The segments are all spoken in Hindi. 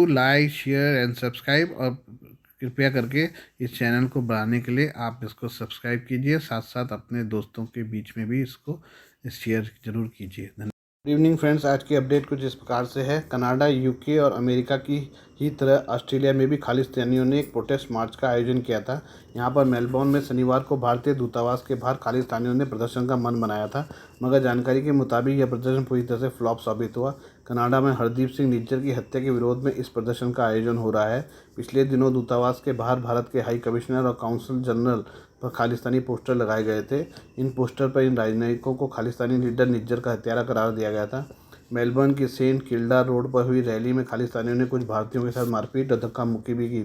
Do like share and subscribe, और कृपया करके इस चैनल को बढ़ाने के लिए आप इसको सब्सक्राइब कीजिए, साथ साथ अपने दोस्तों के बीच में भी इसको शेयर ज़रूर कीजिए। धन्यवाद। गुड इवनिंग फ्रेंड्स, आज की अपडेट कुछ इस प्रकार से है। कनाडा, यूके और अमेरिका की ही तरह ऑस्ट्रेलिया में भी खालिस्तानियों ने एक प्रोटेस्ट मार्च का आयोजन किया था। यहां पर मेलबोर्न में शनिवार को भारतीय दूतावास के बाहर खालिस्तानियों ने प्रदर्शन का मन बनाया था, मगर जानकारी के मुताबिक यह प्रदर्शन पूरी तरह से फ्लॉप साबित हुआ। कनाडा में हरदीप सिंह निज्जर की हत्या के विरोध में इस प्रदर्शन का आयोजन हो रहा है। पिछले दिनों दूतावास के बाहर भारत के हाई कमिश्नर और काउंसल जनरल पर खालिस्तानी पोस्टर लगाए गए थे। इन पोस्टर पर इन राजनयिकों को खालिस्तानी लीडर निज्जर का हत्यारा करार दिया गया था। मेलबर्न की सेंट किल्डा रोड पर हुई रैली में खालिस्तानियों ने कुछ भारतीयों के साथ मारपीट और धक्का मुक्की भी की।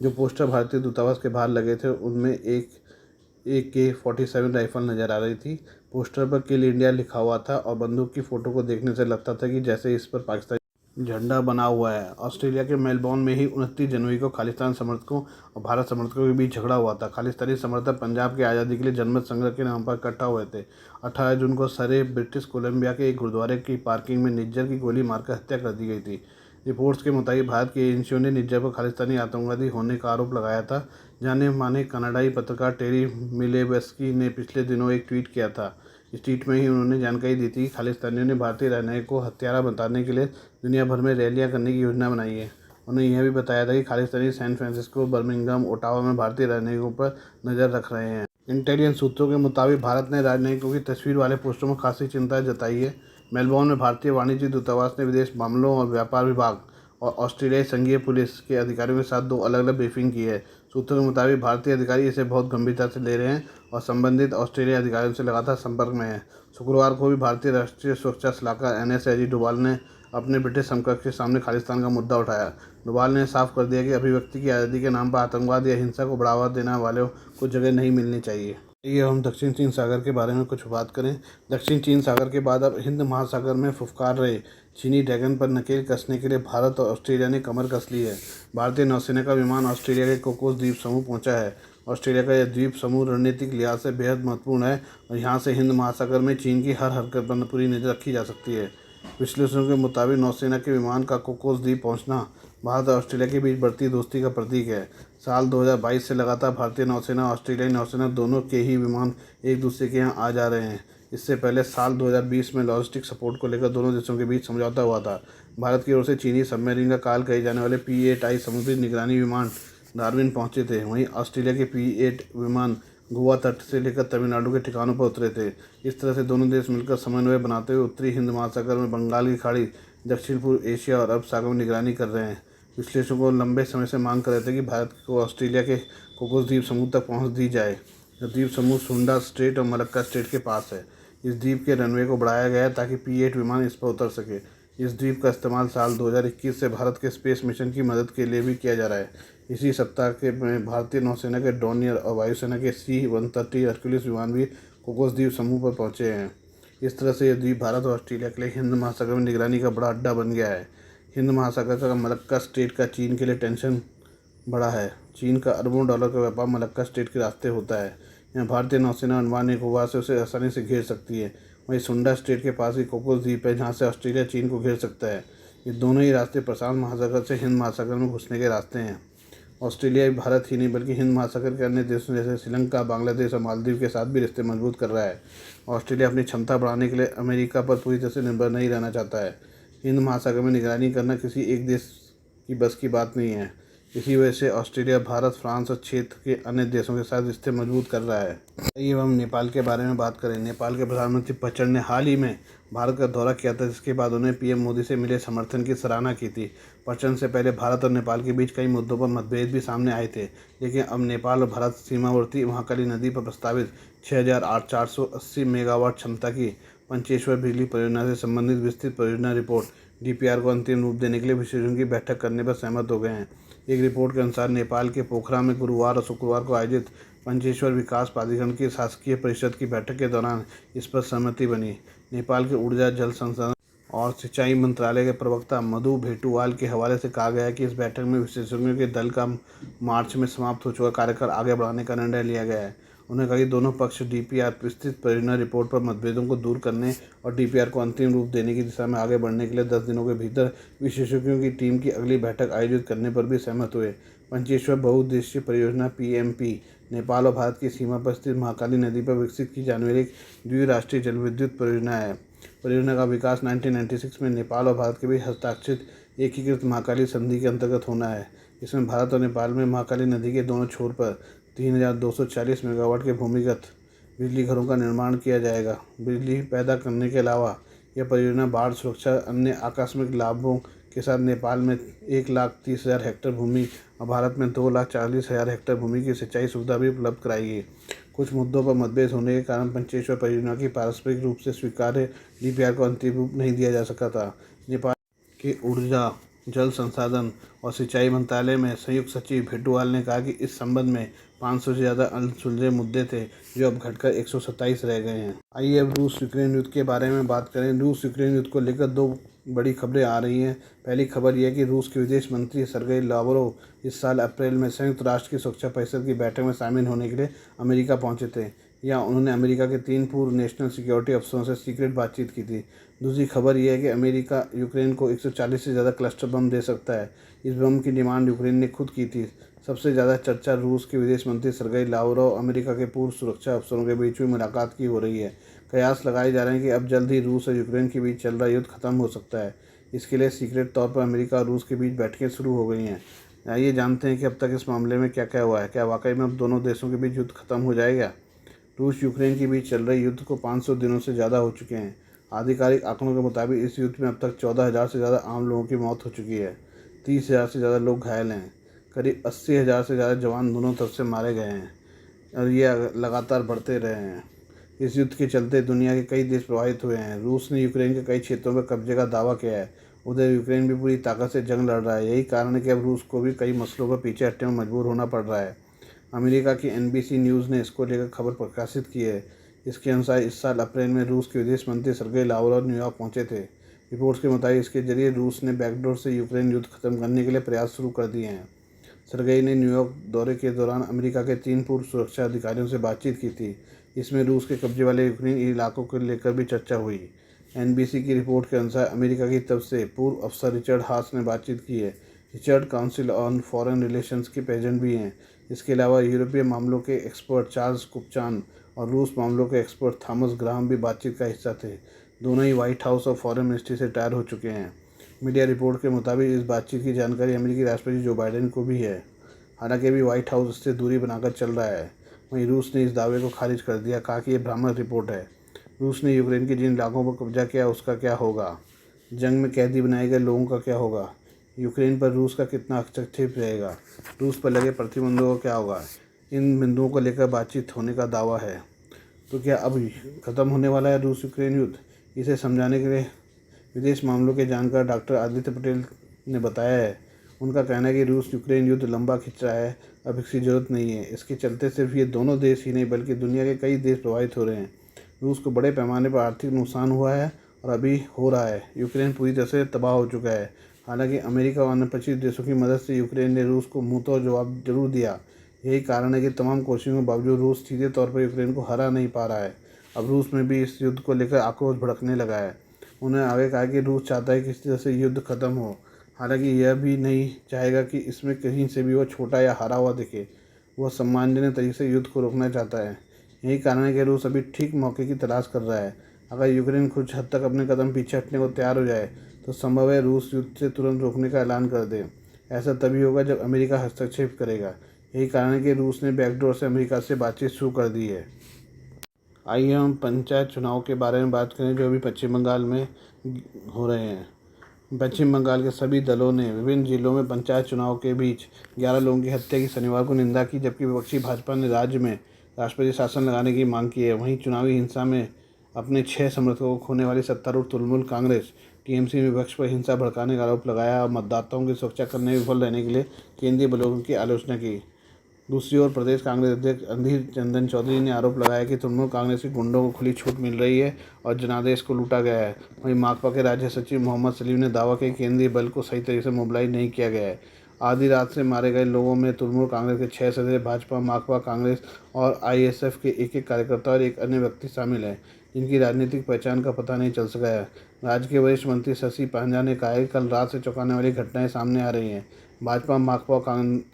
जो पोस्टर भारतीय दूतावास के बाहर लगे थे उनमें एक AK-47 राइफल नजर आ रही थी। पोस्टर पर किल इंडिया लिखा हुआ था और बंदूक की फोटो को देखने से लगता था कि जैसे इस पर पाकिस्तान झंडा बना हुआ है। ऑस्ट्रेलिया के मेलबोर्न में ही 29 जनवरी को खालिस्तान समर्थकों और भारत समर्थकों के बीच झगड़ा हुआ था। खालिस्तानी समर्थक पंजाब की आज़ादी के लिए जनमत संग्रह के नाम पर इकट्ठा हुए थे। 18 जून को सरे ब्रिटिश कोलंबिया के एक गुरुद्वारे की पार्किंग में निज्जर की गोली मारकर हत्या कर दी गई थी। रिपोर्ट्स के मुताबिक भारत की एजेंसियों ने निज्जर पर खालिस्तानी आतंकवादी होने का आरोप लगाया था। जाने माने कनाडाई पत्रकार टेरी मिलेवेस्की ने पिछले दिनों एक ट्वीट किया था। इस ट्वीट में ही उन्होंने जानकारी दी थी कि खालिस्तानियों ने भारतीय राजनयिक को हत्यारा बताने के लिए दुनिया भर में रैलियां करने की योजना बनाई है। उन्होंने यह भी बताया था कि Khalistani San Francisco, Birmingham, Ottawa में भारतीय राजनयिकों पर नज़र रख रहे हैं। इंटेलिजेंस सूत्रों के मुताबिक भारत ने राजनयिकों की तस्वीर वाले पोस्टरों में खासी चिंता जताई है। मेलबोर्न में भारतीय वाणिज्य दूतावास ने विदेश मामलों और व्यापार विभाग और ऑस्ट्रेलियाई संघीय पुलिस के अधिकारियों के साथ 2 अलग-अलग ब्रीफिंग की है। सूत्रों के मुताबिक भारतीय अधिकारी इसे बहुत गंभीरता से ले रहे हैं और संबंधित ऑस्ट्रेलियाई अधिकारियों से लगातार संपर्क में हैं। शुक्रवार को भी भारतीय राष्ट्रीय सुरक्षा सलाहकार NS अजीत डोभाल ने अपने ब्रिटिश समकक्ष के सामने खालिस्तान का मुद्दा उठाया। डोभाल ने साफ कर दिया कि अभिव्यक्ति की आज़ादी के नाम पर आतंकवाद या हिंसा को बढ़ावा देने वालों को जगह नहीं मिलनी चाहिए। आइए हम दक्षिण चीन सागर के बारे में कुछ बात करें। दक्षिण चीन सागर के बाद अब हिंद महासागर में फुफकार रहे चीनी ड्रैगन पर नकेल कसने के लिए भारत और ऑस्ट्रेलिया ने कमर कस ली है। भारतीय नौसेना का विमान ऑस्ट्रेलिया के कोकोस द्वीप समूह पहुंचा है। ऑस्ट्रेलिया का यह द्वीप समूह रणनीतिक लिहाज से बेहद महत्वपूर्ण है और यहाँ से हिंद महासागर में चीन की हर हरकत पर पूरी नज़र रखी जा सकती है। विश्लेषकों के मुताबिक नौसेना के विमान का कोकोस द्वीप पहुंचना भारत और ऑस्ट्रेलिया के बीच बढ़ती दोस्ती का प्रतीक है। साल 2022 से लगातार भारतीय नौसेना और ऑस्ट्रेलियाई नौसेना दोनों के ही विमान एक दूसरे के यहाँ आ जा रहे हैं। इससे पहले साल 2020 में लॉजिस्टिक सपोर्ट को लेकर दोनों देशों के बीच समझौता हुआ था। भारत की ओर से चीनी सबमरीन का काल कहे जाने वाले P-8I समुद्री निगरानी विमान डार्विन पहुंचे थे। वहीं ऑस्ट्रेलिया के P-8 विमान गोवा तट से लेकर तमिलनाडु के ठिकानों पर उतरे थे। इस तरह से दोनों देश मिलकर समन्वय बनाते हुए उत्तरी हिंद महासागर में, बंगाल की खाड़ी, दक्षिण पूर्व एशिया और अरब सागर में निगरानी कर रहे हैं। विश्लेषकों लंबे समय से मांग कर रहे थे कि भारत को ऑस्ट्रेलिया के कोकोस द्वीप समूह तक पहुंच दी जाए। यह द्वीप समूह सुंडा स्ट्रेट और मलक्का स्ट्रेट के पास है। इस द्वीप के रनवे को बढ़ाया गया है ताकि P-8 विमान इस पर उतर सके। इस द्वीप का इस्तेमाल साल 2021 से भारत के स्पेस मिशन की मदद के लिए भी किया जा रहा है। इसी सप्ताह के में भारतीय नौसेना के डॉनियर और वायुसेना के C-130 हरक्यूलिस विमान भी कोकोस द्वीप समूह पर पहुंचे हैं। इस तरह से यह द्वीप भारत और ऑस्ट्रेलिया के लिए हिंद महासागर में निगरानी का बड़ा अड्डा बन गया है। हिंद महासागर का मलक्का स्ट्रेट का चीन के लिए टेंशन बढ़ा है। चीन का अरबों डॉलर का व्यापार मलक्का स्ट्रेट के रास्ते होता है। यहाँ भारतीय नौसेना अंडमान निकोबार से उसे आसानी से घेर सकती है। वहीं सुंडा स्ट्रेट के पास ही कोकोस द्वीप है जहाँ से ऑस्ट्रेलिया चीन को घेर सकता है। ये दोनों ही रास्ते प्रशांत महासागर से हिंद महासागर में घुसने के रास्ते हैं। ऑस्ट्रेलिया भारत ही नहीं बल्कि हिंद महासागर के अन्य देशों जैसे श्रीलंका, बांग्लादेश और मालदीव के साथ भी रिश्ते मजबूत कर रहा है। ऑस्ट्रेलिया अपनी क्षमता बढ़ाने के लिए अमेरिका पर पूरी तरह से निर्भर नहीं रहना चाहता है। हिंद महासागर में निगरानी करना किसी एक देश की बस की बात नहीं है। इसी वजह से ऑस्ट्रेलिया भारत, फ्रांस और क्षेत्र के अन्य देशों के साथ रिश्ते मजबूत कर रहा है। आइए हम नेपाल के बारे में बात करें। नेपाल के प्रधानमंत्री पचन ने हाल ही में भारत का दौरा किया था, जिसके बाद उन्हें PM मोदी से मिले समर्थन की सराहना की थी। पचन से पहले भारत और नेपाल के बीच कई मुद्दों पर मतभेद भी सामने आए थे, लेकिन अब नेपाल और भारत सीमावर्ती महाकाली नदी पर प्रस्तावित 6,480 मेगावाट क्षमता की पंचेश्वर बिजली परियोजना से संबंधित विस्तृत परियोजना रिपोर्ट DPR को अंतिम रूप देने के लिए विशेषज्ञों की बैठक करने पर सहमत हो गए हैं। एक रिपोर्ट के अनुसार नेपाल के पोखरा में गुरुवार और शुक्रवार को आयोजित पंचेश्वर विकास प्राधिकरण की शासकीय परिषद की बैठक के दौरान इस पर सहमति बनी। नेपाल के ऊर्जा, जल संसाधन और सिंचाई मंत्रालय के प्रवक्ता मधु भेटुवाल के हवाले से कहा गया कि इस बैठक में विशेषज्ञों के दल का मार्च में समाप्त हो चुका कार्यकाल आगे बढ़ाने का निर्णय लिया गया है। उन्होंने कहा कि दोनों पक्ष डीपीआर विस्तृत परियोजना रिपोर्ट पर मतभेदों को दूर करने और डीपीआर को अंतिम रूप देने की दिशा में आगे बढ़ने के लिए 10 दिनों के भीतर विशेषज्ञों की टीम की अगली बैठक आयोजित करने पर भी सहमत हुए। पंचेश्वर बहुउद्देशीय परियोजना पीएमपी नेपाल और भारत की सीमा पर स्थित महाकाली नदी पर विकसित की जाने वाली एक द्विराष्ट्रीय जल विद्युत परियोजना है। परियोजना का विकास 1996 में नेपाल और भारत के बीच हस्ताक्षरित एकीकृत महाकाली संधि के अंतर्गत होना है। इसमें भारत और नेपाल में महाकाली नदी के दोनों छोर पर 3240 मेगावाट के भूमिगत बिजली घरों का निर्माण किया जाएगा। बिजली पैदा करने के अलावा यह परियोजना बाढ़ सुरक्षा अन्य आकस्मिक लाभों के साथ नेपाल में 1,30,000 हेक्टेयर भूमि और भारत में 2,40,000 हेक्टेयर भूमि की सिंचाई सुविधा भी उपलब्ध कराएगी। कुछ मुद्दों पर मतभेद होने के कारण पंचेश्वर परियोजना की पारस्परिक रूप से स्वीकार्य डीपीआर को अंतिम रूप नहीं दिया जा सका था। नेपाल के ऊर्जा, जल संसाधन और सिंचाई मंत्रालय में संयुक्त सचिव भेटुआल ने कहा कि इस संबंध में 500 से ज़्यादा अनसुलझे मुद्दे थे जो अब घटकर 127 रह गए हैं। आइए अब रूस यूक्रेन युद्ध के बारे में बात करें। रूस यूक्रेन युद्ध को लेकर दो बड़ी खबरें आ रही हैं। पहली खबर यह है कि रूस के विदेश मंत्री सर्गेई लावरोव इस साल अप्रैल में संयुक्त राष्ट्र की सुरक्षा परिषद की बैठक में शामिल होने के लिए अमेरिका पहुंचे थे। यहाँ उन्होंने अमेरिका के 3 पूर्व नेशनल सिक्योरिटी अफसरों से सीक्रेट बातचीत की थी। दूसरी खबर यह है कि अमेरिका यूक्रेन को 140 से ज़्यादा क्लस्टर बम दे सकता है। इस बम की डिमांड यूक्रेन ने खुद की थी। सबसे ज़्यादा चर्चा रूस के विदेश मंत्री सर्गेई लावरोव अमेरिका के पूर्व सुरक्षा अफसरों के बीच हुई मुलाकात की हो रही है। कयास लगाए जा रहे हैं कि अब जल्द ही रूस और यूक्रेन के बीच चल रहा युद्ध खत्म हो सकता है। इसके लिए सीक्रेट तौर पर अमेरिका और रूस के बीच बैठकें शुरू हो गई हैं। आइए जानते हैं कि अब तक इस मामले में क्या क्या हुआ है। क्या वाकई में अब दोनों देशों के बीच युद्ध खत्म हो जाएगा? रूस यूक्रेन के बीच चल रहे युद्ध को 500 दिनों से ज़्यादा हो चुके हैं। आधिकारिक आंकड़ों के मुताबिक इस युद्ध में अब तक 14,000 से ज़्यादा आम लोगों की मौत हो चुकी है। 30,000 से ज़्यादा लोग घायल हैं। करीब 80,000 से ज़्यादा जवान दोनों तरफ से मारे गए हैं और ये लगातार बढ़ते रहे हैं। इस युद्ध के चलते दुनिया के कई देश प्रभावित हुए हैं। रूस ने यूक्रेन के कई क्षेत्रों पर कब्जे का दावा किया है। उधर यूक्रेन भी पूरी ताकत से जंग लड़ रहा है। यही कारण है कि अब रूस को भी कई मसलों पर पीछे हटने में मजबूर होना पड़ रहा है। अमेरिका की NBC न्यूज़ ने इसको लेकर खबर प्रकाशित की है। इसके अनुसार इस साल अप्रैल में रूस के विदेश मंत्री सर्गेई लावरोव न्यूयॉर्क पहुंचे थे। रिपोर्ट्स के मुताबिक इसके जरिए रूस ने बैकडोर से यूक्रेन युद्ध खत्म करने के लिए प्रयास शुरू कर दिए हैं। सर्गेई ने न्यूयॉर्क दौरे के दौरान अमेरिका के 3 पूर्व सुरक्षा अधिकारियों से बातचीत की थी। इसमें रूस के कब्जे वाले यूक्रेन इलाकों को लेकर भी चर्चा हुई। NBC की रिपोर्ट के अनुसार अमेरिका की तरफ से पूर्व अफसर रिचर्ड हास ने बातचीत की है। Richard council on foreign relations के प्रेसिडेंट भी हैं। इसके अलावा यूरोपीय मामलों के एक्सपर्ट चार्ल्स कुपचान और रूस मामलों के एक्सपर्ट थॉमस ग्राहम भी बातचीत का हिस्सा थे। दोनों ही व्हाइट हाउस और फॉरेन मिनिस्ट्री से रिटायर हो चुके हैं। मीडिया रिपोर्ट के मुताबिक इस बातचीत की जानकारी अमेरिकी राष्ट्रपति जो बाइडेन को भी है। हालांकि अभी व्हाइट हाउस इससे दूरी बनाकर चल रहा है। वहीं रूस ने इस दावे को खारिज कर दिया, कहा कि यह भ्रामक रिपोर्ट है। रूस ने यूक्रेन के जिन इलाकों पर कब्जा किया उसका क्या होगा? जंग में कैदी बनाए गए लोगों का क्या होगा? यूक्रेन पर रूस का कितना हस्तक्षेप रहेगा? रूस पर लगे प्रतिबंधों का क्या होगा? इन बिंदुओं को लेकर बातचीत होने का दावा है। तो क्या अब खत्म होने वाला है रूस यूक्रेन युद्ध? इसे समझाने के लिए विदेश मामलों के जानकार डॉक्टर आदित्य पटेल ने बताया है। उनका कहना है कि रूस यूक्रेन युद्ध लंबा खिंच रहा है, अब इसकी ज़रूरत नहीं है। इसके चलते सिर्फ ये दोनों देश ही नहीं बल्कि दुनिया के कई देश प्रभावित हो रहे हैं। रूस को बड़े पैमाने पर आर्थिक नुकसान हुआ है और अभी हो रहा है। यूक्रेन पूरी तरह से तबाह हो चुका है। हालांकि अमेरिका और अन्य 25 देशों की मदद से यूक्रेन ने रूस को मुंहतोड़ जवाब जरूर दिया। यही कारण है कि तमाम कोशिशों के बावजूद रूस सीधे तौर पर यूक्रेन को हरा नहीं पा रहा है। अब रूस में भी इस युद्ध को लेकर आक्रोश भड़कने लगा है। उन्होंने आगे कहा कि रूस चाहता है कि इस तरह से युद्ध खत्म हो। हालांकि यह भी नहीं चाहेगा कि इसमें कहीं से भी वह छोटा या हारा हुआ दिखे। वह सम्मानजनक तरीके से युद्ध को रोकना चाहता है। यही कारण है कि रूस अभी ठीक मौके की तलाश कर रहा है। अगर यूक्रेन कुछ हद तक अपने कदम पीछे हटने को तैयार हो जाए तो संभव है रूस युद्ध से तुरंत रोकने का ऐलान कर दे। ऐसा तभी होगा जब अमेरिका हस्तक्षेप करेगा। यही कारण है कि रूस ने बैकडोर से अमेरिका से बातचीत शुरू कर दी है। आइए हम पंचायत चुनाव के बारे में बात करें जो अभी पश्चिम बंगाल में हो रहे हैं। पश्चिम बंगाल के सभी दलों ने विभिन्न जिलों में पंचायत चुनाव के बीच 11 लोगों की हत्या की शनिवार को निंदा की, जबकि विपक्षी भाजपा ने राज्य में राष्ट्रपति शासन लगाने की मांग की है। वहीं चुनावी हिंसा में अपने 6 समर्थकों को खोने वाली सत्तारूढ़ तृणमूल कांग्रेस TMC ने विपक्ष पर हिंसा भड़काने का आरोप लगाया और मतदाताओं की सुरक्षा करने में विफल रहने के लिए केंद्रीय बलों की आलोचना की। दूसरी ओर प्रदेश कांग्रेस अध्यक्ष अधीर रंजन चौधरी ने आरोप लगाया कि तृणमूल कांग्रेस के गुंडों को खुली छूट मिल रही है और जनादेश को लूटा गया है। वहीं माकपा के राज्य सचिव मोहम्मद सलीम ने दावा किया कि केंद्रीय बल को सही तरीके से मोबिलाइज नहीं किया गया है आधी रात से मारे गए लोगों में तृणमूल कांग्रेस के 6 सदस्य, भाजपा, माकपा, कांग्रेस और आईएसएफ के एक कार्यकर्ता और एक अन्य व्यक्ति शामिल हैं, जिनकी राजनीतिक पहचान का पता नहीं चल सका है। राज्य के वरिष्ठ मंत्री शशि पांजा ने कहा है कि कल रात से चौंकाने वाली घटनाएं सामने आ रही हैं। भाजपा, माकपा और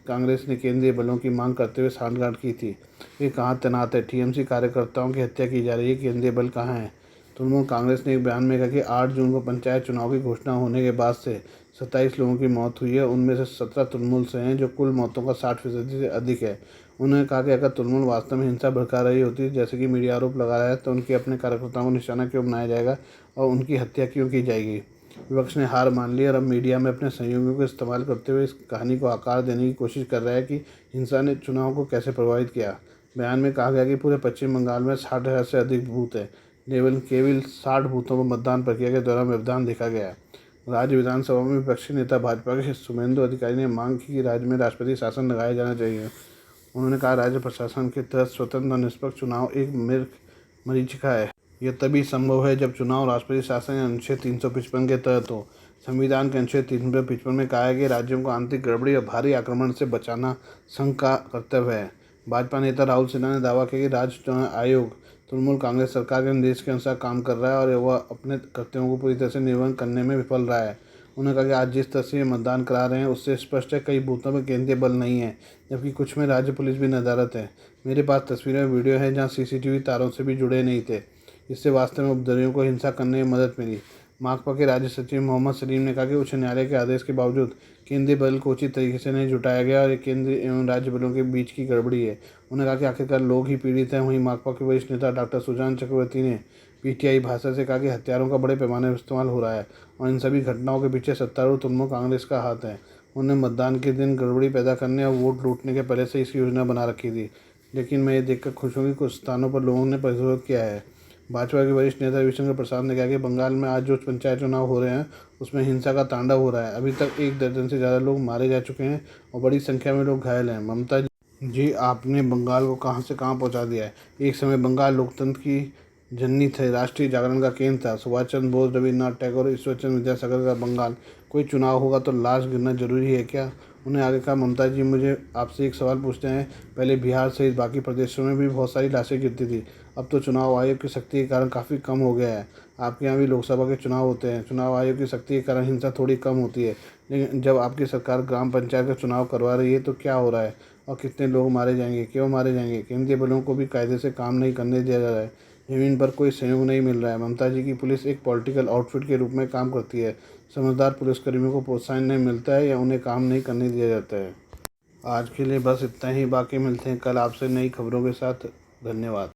कांग्रेस ने केंद्रीय बलों की मांग करते हुए सांठगांठ की थी। वे कहाँ तैनात है? टीएमसी कार्यकर्ताओं की हत्या की जा रही है, केंद्रीय बल कहाँ है? तृणमूल कांग्रेस ने एक बयान में कहा कि 8 जून को पंचायत चुनाव की घोषणा होने के बाद से 27 लोगों की मौत हुई है। उनमें से 17 तृणमूल से हैं, जो कुल मौतों का 60% से अधिक है। उन्होंने कहा कि अगर तृणमूल वास्तव में हिंसा भड़का रही होती, जैसे कि मीडिया आरोप लगा रहा है, तो उनके अपने कार्यकर्ताओं को निशाना क्यों बनाया जाएगा और उनकी हत्या क्यों की जाएगी? विपक्ष ने हार मान ली और अब मीडिया में अपने सहयोगियों को इस्तेमाल करते हुए इस कहानी को आकार देने की कोशिश कर रहा है कि हिंसा ने चुनाव को कैसे प्रभावित किया। बयान में कहा गया कि पूरे पश्चिम बंगाल में 60,000 से अधिक बूथ हैं। केवल 60 बूथों पर मतदान प्रक्रिया के दौरान व्यवधान देखा गया। राज्य विधानसभा में विपक्षी नेता भाजपा के शुभेंदु अधिकारी ने मांग की कि राज्य में राष्ट्रपति शासन लगाया जाना चाहिए। उन्होंने कहा, राज्य प्रशासन के तहत स्वतंत्र और निष्पक्ष चुनाव एक मरीचिका है। यह तभी संभव है जब चुनाव राष्ट्रपति शासन या अनुच्छेद 355 के तहत हो। संविधान के अनुच्छेद 355 में कहा है कि राज्यों को आंतरिक गड़बड़ी और भारी आक्रमण से बचाना संघ का कर्तव्य है। भाजपा नेता राहुल सिन्हा ने दावा किया कि राज्य चुनाव आयोग तृणमूल कांग्रेस सरकार के निर्देश के अनुसार काम कर रहा है और वह अपने कर्तव्यों को पूरी तरह से निर्वहन करने में विफल रहा है। उन्होंने कहा कि आज जिस तरह से मतदान करा रहे हैं उससे स्पष्ट है कई बूथों में केंद्रीय बल नहीं है, जबकि कुछ में राज्य पुलिस भी नदारत है। मेरे पास तस्वीरें और वीडियो है जहां सीसीटीवी तारों से भी जुड़े नहीं थे। इससे वास्तव में उपद्रवियों को हिंसा करने में मदद मिली। माकपा के राज्य सचिव मोहम्मद सलीम ने कहा कि उच्च न्यायालय के आदेश के बावजूद केंद्रीय बल को उचित तरीके से नहीं जुटाया गया और केंद्रीय एवं राज्य बलों के बीच की गड़बड़ी है। उन्होंने कहा कि आखिरकार लोग ही पीड़ित हैं। वहीं माकपा के वरिष्ठ नेता डॉक्टर सुजान चक्रवर्ती ने पीटीआई भाषा से कहा कि हथियारों का बड़े पैमाने पर इस्तेमाल हो रहा है और इन सभी घटनाओं के पीछे सत्तारूढ़ तृणमूल कांग्रेस का हाथ है। उन्होंने मतदान के दिन गड़बड़ी पैदा करने और वोट लूटने के पहले से इसकी योजना बना रखी थी। लेकिन मैं ये देखकर खुश हूँ कि कुछ स्थानों पर लोगों ने प्रतिरोध किया है। भाजपा के वरिष्ठ नेता रविशंकर प्रसाद ने कहा कि बंगाल में आज जो पंचायत चुनाव हो रहे हैं उसमें हिंसा का तांडव हो रहा है। अभी तक 1 दर्जन से ज़्यादा लोग मारे जा चुके हैं और बड़ी संख्या में लोग घायल हैं। ममता जी, आपने बंगाल को कहां से कहां पहुंचा दिया है। एक समय बंगाल लोकतंत्र की जननी थे, राष्ट्रीय जागरण का केंद्र था। सुभाष चंद्र बोस, रविन्द्रनाथ टैगोर, ईश्वरचंद्र विद्यासागर का बंगाल। कोई चुनाव होगा तो लाश गिरना जरूरी है क्या? उन्हें आगे कहा, ममता जी, मुझे आपसे एक सवाल पूछते हैं। पहले बिहार सहित बाकी प्रदेशों में भी बहुत सारी लाशें गिरती थी, अब तो चुनाव आयोग की सख्ती के कारण काफ़ी कम हो गया है। आपके यहाँ भी लोकसभा के चुनाव होते हैं, चुनाव आयोग की सख्ती के कारण हिंसा थोड़ी कम होती है, लेकिन जब आपकी सरकार ग्राम पंचायत का चुनाव करवा रही है तो क्या हो रहा है और कितने लोग मारे जाएंगे, क्यों मारे जाएंगे? केंद्रीय बलों को भी कायदे से काम नहीं करने दिया जा रहा है, ज़मीन पर कोई सहयोग नहीं मिल रहा है। ममता जी की पुलिस एक पॉलिटिकल आउटफिट के रूप में काम करती है। समझदार पुलिसकर्मियों को प्रोत्साहन नहीं मिलता है या उन्हें काम नहीं करने दिया जाता है। आज के लिए बस इतना ही, बाकी मिलते हैं कल आपसे नई खबरों के साथ। धन्यवाद।